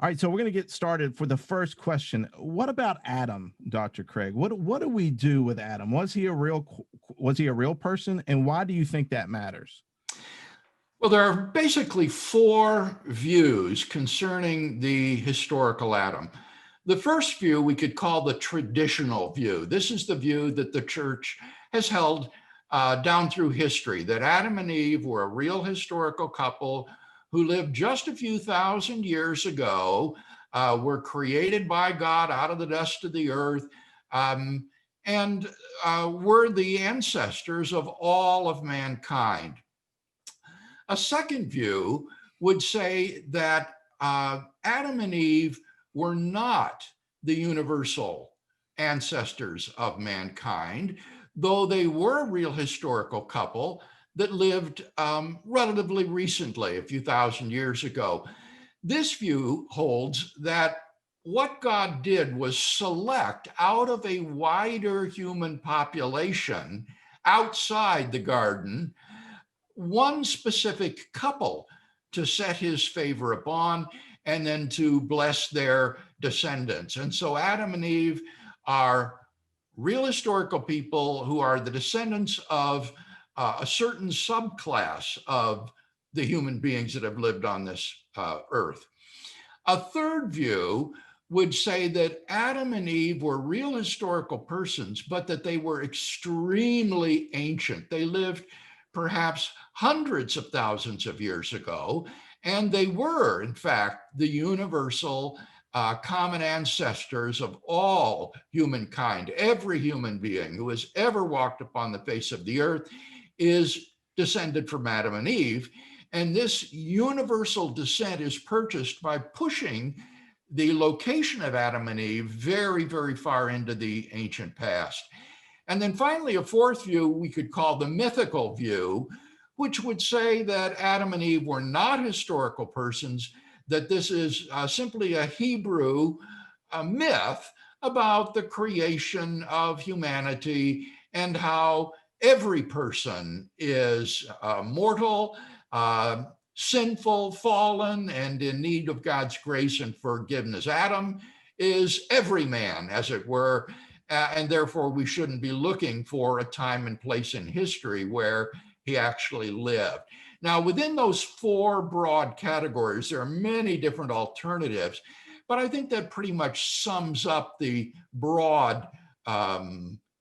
All right, so we're going to get started for the first question. What about Adam, Dr. Craig? What do we do with Adam? Was he a real person, and why do you think that matters? Well, there are basically four views concerning the historical Adam. The first view we could call the traditional view. This is the view that the church has held down through history, that Adam and Eve were a real historical couple who lived just a few thousand years ago, were created by God out of the dust of the earth, and were the ancestors of all of mankind. A second view would say that Adam and Eve were not the universal ancestors of mankind, though they were a real historical couple that lived relatively recently, a few thousand years ago. This view holds that what God did was select out of a wider human population outside the garden one specific couple to set his favor upon and then to bless their descendants. And so Adam and Eve are real historical people who are the descendants of a certain subclass of the human beings that have lived on this earth. A third view would say that Adam and Eve were real historical persons, but that they were extremely ancient. They lived perhaps hundreds of thousands of years ago, and they were, in fact, the universal common ancestors of all humankind. Every human being who has ever walked upon the face of the earth is descended from Adam and Eve. And this universal descent is purchased by pushing the location of Adam and Eve very, very far into the ancient past. And then finally, a fourth view we could call the mythical view, which would say that Adam and Eve were not historical persons, that this is simply a Hebrew myth about the creation of humanity and how every person is mortal, sinful, fallen, and in need of God's grace and forgiveness. Adam is every man, as it were, and therefore we shouldn't be looking for a time and place in history where he actually lived. Now, within those four broad categories, there are many different alternatives, but I think that pretty much sums up the broad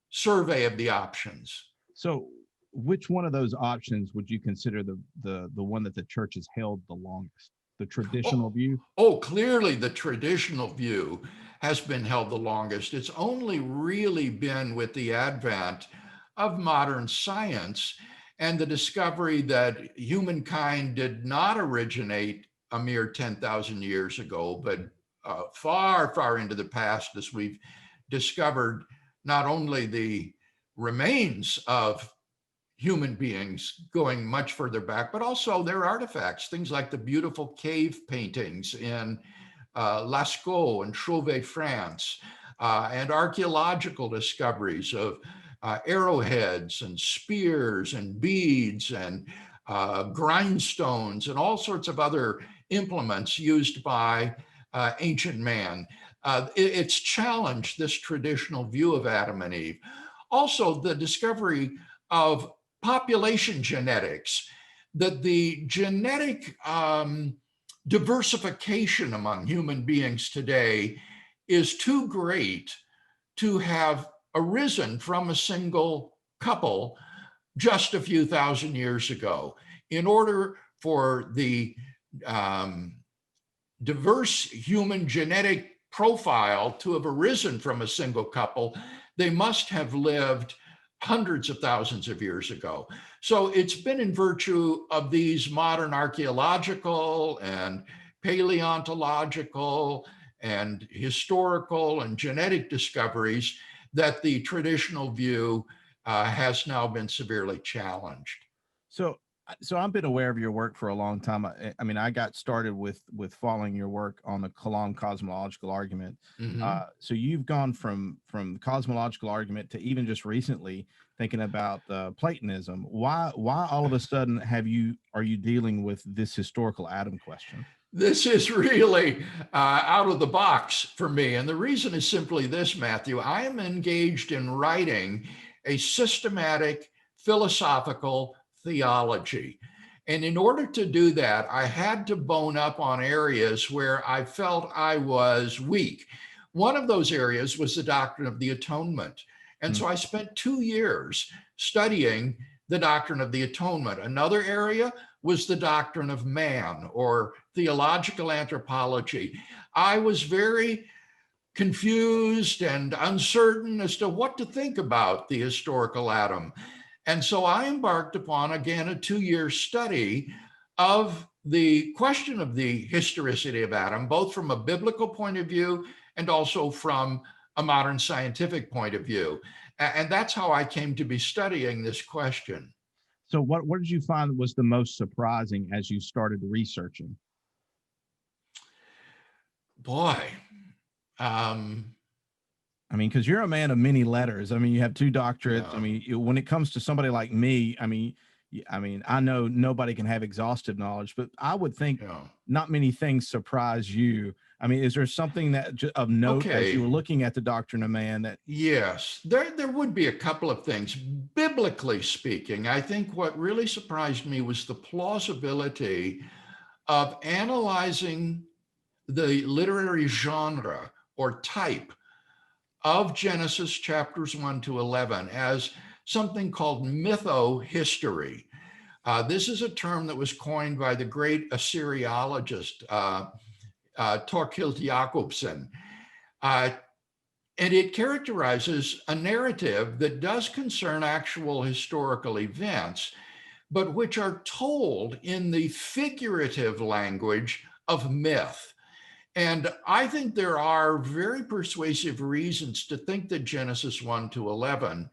survey of the options. So, which one of those options would you consider the one that the church has held the longest? The traditional view? Oh, clearly the traditional view has been held the longest. It's only really been with the advent of modern science and the discovery that humankind did not originate a mere 10,000 years ago, but far, far into the past, as we've discovered not only the remains of human beings going much further back, but also their artifacts, things like the beautiful cave paintings in Lascaux and Chauvet, France, and archaeological discoveries of arrowheads and spears and beads and grindstones and all sorts of other implements used by ancient man. It's challenged this traditional view of Adam and Eve. Also, the discovery of population genetics, that the genetic diversification among human beings today is too great to have arisen from a single couple just a few thousand years ago. In order for the diverse human genetic profile to have arisen from a single couple, they must have lived hundreds of thousands of years ago. So it's been in virtue of these modern archaeological and paleontological and historical and genetic discoveries that the traditional view has now been severely challenged. So So I've been aware of your work for a long time. I mean, I got started with following your work on the Kalam cosmological argument. Mhm. So you've gone from cosmological argument to even just recently thinking about Platonism. Why all of a sudden are you dealing with this historical Adam question? This is really out of the box for me. And the reason is simply this, Matthew. I am engaged in writing a systematic philosophical theology. And in order to do that, I had to bone up on areas where I felt I was weak. One of those areas was the doctrine of the atonement. And Mm. so I spent 2 years studying the doctrine of the atonement. Another area was the doctrine of man, or theological anthropology. I was very confused and uncertain as to what to think about the historical Adam. And so I embarked upon, again, a 2 year study of the question of the historicity of Adam, both from a biblical point of view and also from a modern scientific point of view. And that's how I came to be studying this question. So what did you find was the most surprising as you started researching? Boy, um, I mean, because you're a man of many letters. I mean, you have two doctorates. I yeah, mean, when it comes to somebody like me, I mean, I know nobody can have exhaustive knowledge, but I would think yeah. not many things surprise you. I mean, is there something of note as you were Okay. looking at the doctrine of man that? Yes, there would be a couple of things. Biblically speaking, I think what really surprised me was the plausibility of analyzing the literary genre or type of Genesis chapters 1 to 11 as something called mytho-history. This is a term that was coined by the great Assyriologist Thorkild Jakobsen. Uh, And it characterizes a narrative that does concern actual historical events, but which are told in the figurative language of myth. And I think there are very persuasive reasons to think that Genesis 1 to 11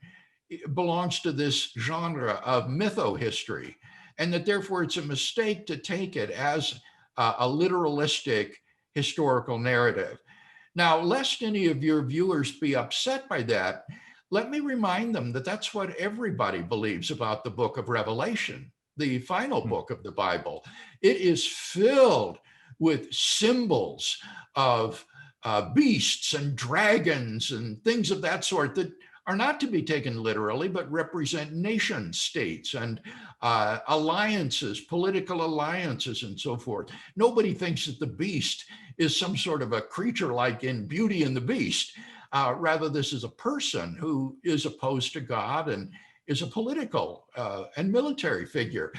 belongs to this genre of mytho-history, and that therefore it's a mistake to take it as a literalistic historical narrative. Now, lest any of your viewers be upset by that, let me remind them that that's what everybody believes about the book of Revelation, the final Hmm. book of the Bible. It is filled with symbols of beasts and dragons and things of that sort that are not to be taken literally, but represent nation states and alliances, political alliances, and so forth. Nobody thinks that the beast is some sort of a creature like in Beauty and the Beast. Rather, this is a person who is opposed to God and is a political and military figure.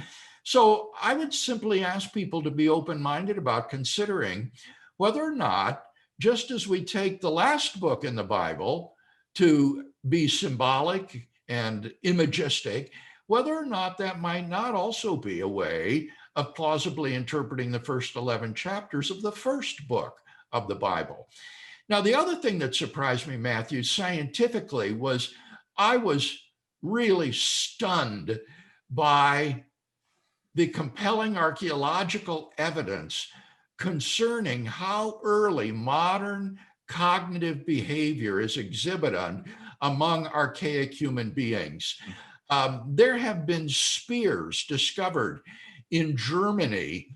So I would simply ask people to be open-minded about considering whether or not, just as we take the last book in the Bible to be symbolic and imagistic, whether or not that might not also be a way of plausibly interpreting the first 11 chapters of the first book of the Bible. Now, the other thing that surprised me, Matthew, scientifically, was I was really stunned by the compelling archaeological evidence concerning how early modern cognitive behavior is exhibited among archaic human beings. There have been spears discovered in Germany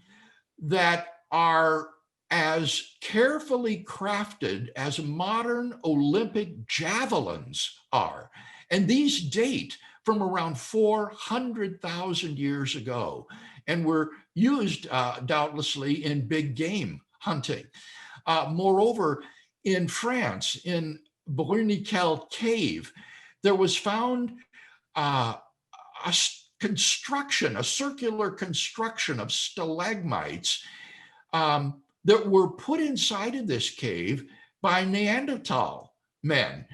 that are as carefully crafted as modern Olympic javelins are. And these date from around 400,000 years ago and were used doubtlessly in big game hunting. Moreover, in France, in Bruniquel Cave, there was found uh, a construction, a circular construction of stalagmites that were put inside of this cave by Neanderthal men.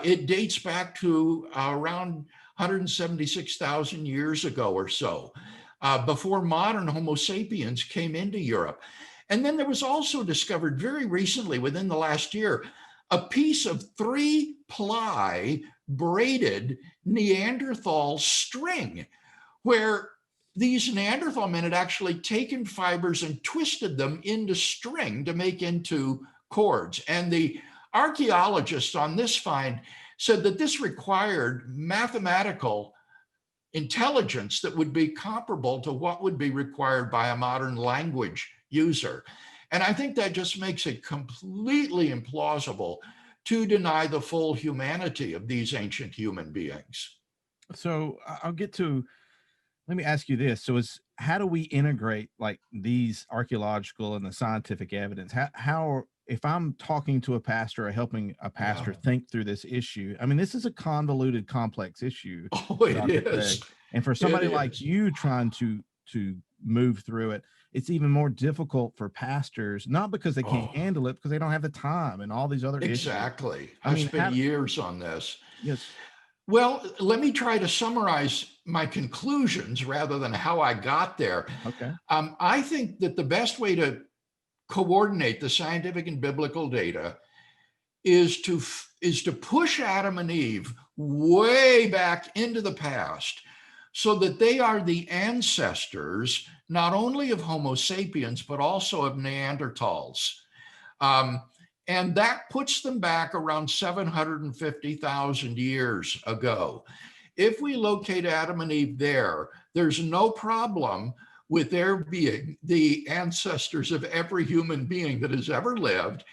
It dates back to around 176,000 years ago or so, before modern Homo sapiens came into Europe. And then there was also discovered very recently, within the last year, a piece of 3-ply braided Neanderthal string, where these Neanderthal men had actually taken fibers and twisted them into string to make into cords. And the archaeologists on this find said that this required mathematical intelligence that would be comparable to what would be required by a modern language user. And I think that just makes it completely implausible to deny the full humanity of these ancient human beings. So I'll get to, let me ask you this. So how do we integrate like these archaeological and the scientific evidence? How if I'm talking to a pastor or helping a pastor think through this issue, I mean, this is a convoluted, complex issue. Oh, it is. And for somebody like you trying to move through it, it's even more difficult for pastors, not because they can't handle it, because they don't have the time and all these other issues. Exactly. I spent years on this. Yes. Well, let me try to summarize my conclusions rather than how I got there. Okay. I think that the best way to coordinate the scientific and biblical data is to push Adam and Eve way back into the past so that they are the ancestors not only of Homo sapiens, but also of Neanderthals. And that puts them back around 750,000 years ago. If we locate Adam and Eve there, there's no problem with their being the ancestors of every human being that has ever lived.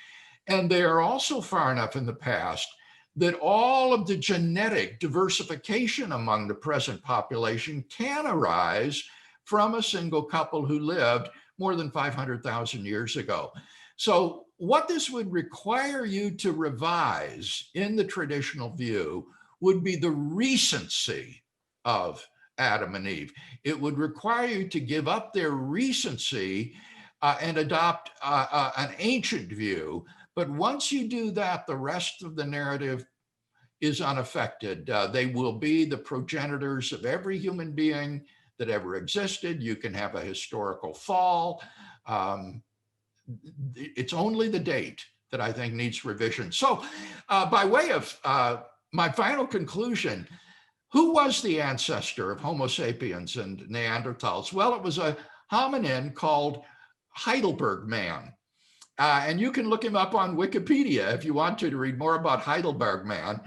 And they are also far enough in the past that all of the genetic diversification among the present population can arise from a single couple who lived more than 500,000 years ago. So what this would require you to revise in the traditional view would be the recency of Adam and Eve. It would require you to give up their recency and adopt an ancient view. But once you do that, the rest of the narrative is unaffected. They will be the progenitors of every human being that ever existed. You can have a historical fall. It's only the date that I think needs revision. So by way of my final conclusion, who was the ancestor of Homo sapiens and Neanderthals? Well, it was a hominin called Heidelberg man. And you can look him up on Wikipedia if you want to read more about Heidelberg man.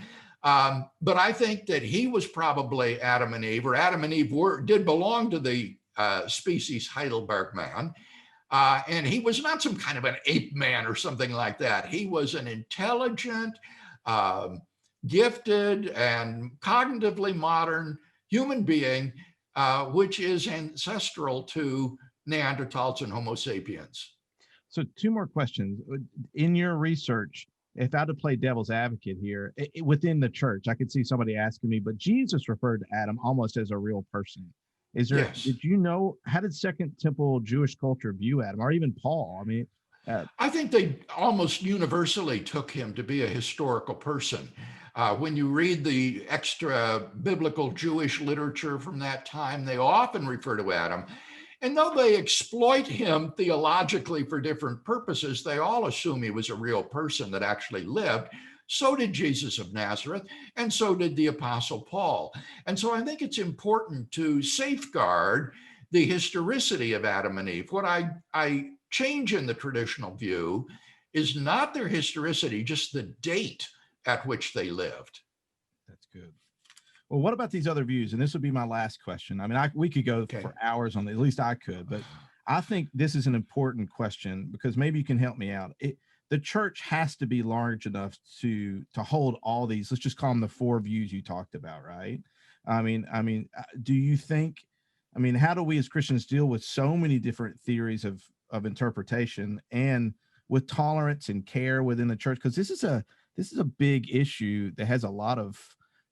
But I think that he was probably Adam and Eve, or Adam and Eve did belong to the species Heidelberg man. And he was not some kind of an ape man or something like that. He was an intelligent, gifted, and cognitively modern human being, which is ancestral to Neanderthals and Homo sapiens. So 2 more questions. In your research, if I had to play devil's advocate here, within the church, I could see somebody asking me, but Jesus referred to Adam almost as a real person. Is there, Yes. Did you know, how did Second Temple Jewish culture view Adam, or even Paul? I mean, I think they almost universally took him to be a historical person. When you read the extra biblical Jewish literature from that time, they often refer to Adam. And though they exploit him theologically for different purposes, they all assume he was a real person that actually lived. So did Jesus of Nazareth, and so did the Apostle Paul. And so I think it's important to safeguard the historicity of Adam and Eve. What I change in the traditional view is not their historicity, just the date at which they lived. That's good. Well, what about these other views? And this would be my last question. I mean, we could go for hours on it, at least I could, but I think this is an important question because maybe you can help me out. The church has to be large enough to hold all these, let's just call them the 4 views you talked about, right? I mean, do you think, how do we as Christians deal with so many different theories of interpretation and with tolerance and care within the church? Because this is a big issue that has a lot of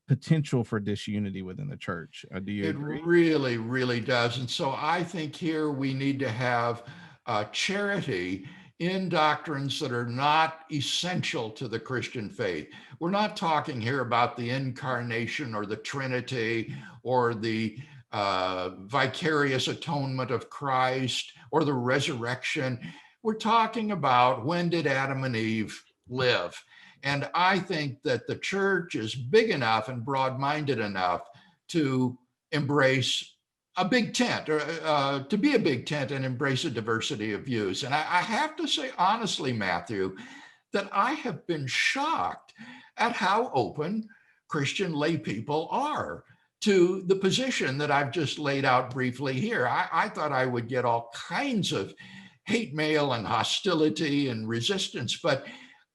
potential for disunity within the church. Do you agree? It really, really does. And so I think here we need to have charity in doctrines that are not essential to the Christian faith. We're not talking here about the incarnation or the Trinity or the vicarious atonement of Christ or the resurrection. We're talking about, when did Adam and Eve live? And I think that the church is big enough and broad-minded enough to embrace a big tent, or to be a big tent and embrace a diversity of views. And I have to say honestly, Matthew, that I have been shocked at how open Christian lay people are to the position that I've just laid out briefly here. I thought I would get all kinds of hate mail and hostility and resistance, but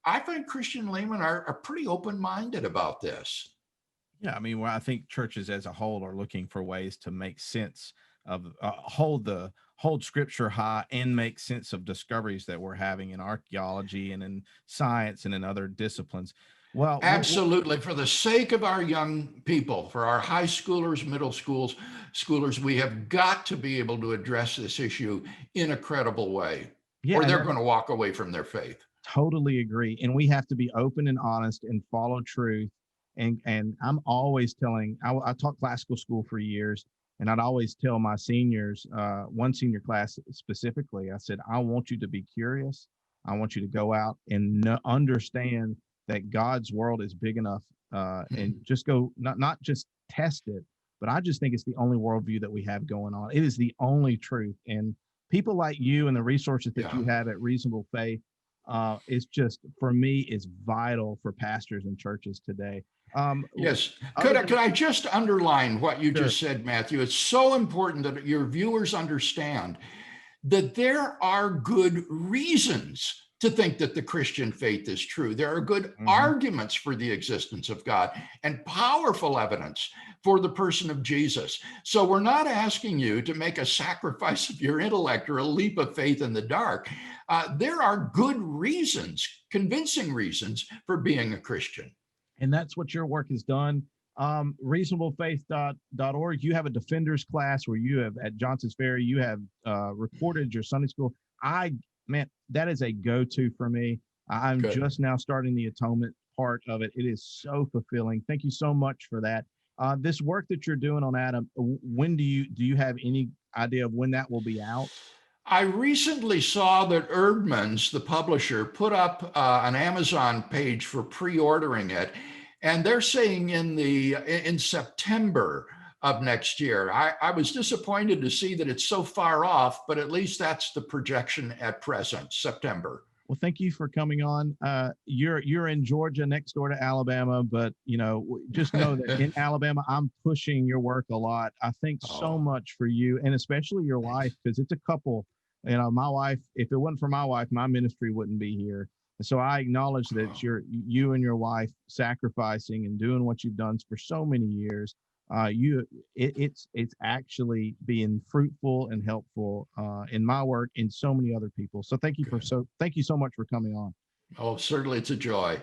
I find Christian laymen are pretty open-minded about this. Yeah, I mean, well, I think churches as a whole are looking for ways to make sense of hold scripture high and make sense of discoveries that we're having in archaeology and in science and in other disciplines. Well, Absolutely. For the sake of our young people, for our high schoolers, middle schoolers, we have got to be able to address this issue in a credible way, yeah, or they're going to walk away from their faith. totally agree. And we have to be open and honest and follow truth. And I'm always telling, I taught classical school for years, and I'd always tell my seniors, one senior class specifically, I said, I want you to be curious. I want you to go out and understand that God's world is big enough, and just go, not just test it, but I just think it's the only worldview that we have going on. It is the only truth. And people like you and the resources that you have at Reasonable Faith, is just, for me, is vital for pastors and churches today. Yes. Could I just underline what you just said, Matthew? It's so important that your viewers understand that there are good reasons to think that the Christian faith is true. There are good arguments for the existence of God and powerful evidence for the person of Jesus. So we're not asking you to make a sacrifice of your intellect or a leap of faith in the dark. There are good reasons, convincing reasons for being a Christian. And that's what your work has done. Reasonablefaith.org. You have a defenders class where you have at Johnson's Ferry, you have recorded your Sunday school. Man, that is a go-to for me. I'm just now starting the atonement part of it. It is so fulfilling. Thank you so much for that. This work that you're doing on Adam, when do you have any idea of when that will be out? I recently saw that Erdman's, the publisher, put up an Amazon page for pre-ordering it, and they're saying in September of next year. I was disappointed to see that it's so far off, but at least that's the projection at present, September. Well, thank you for coming on. You're in Georgia, next door to Alabama, but just know that in Alabama, I'm pushing your work a lot. I think so much for you, and especially your wife, because it's a couple. My wife, if it wasn't for my wife, my ministry wouldn't be here. And so I acknowledge that you and your wife sacrificing and doing what you've done for so many years. It's actually being fruitful and helpful in my work and so many other people. So thank you so much for coming on. Oh, certainly, it's a joy.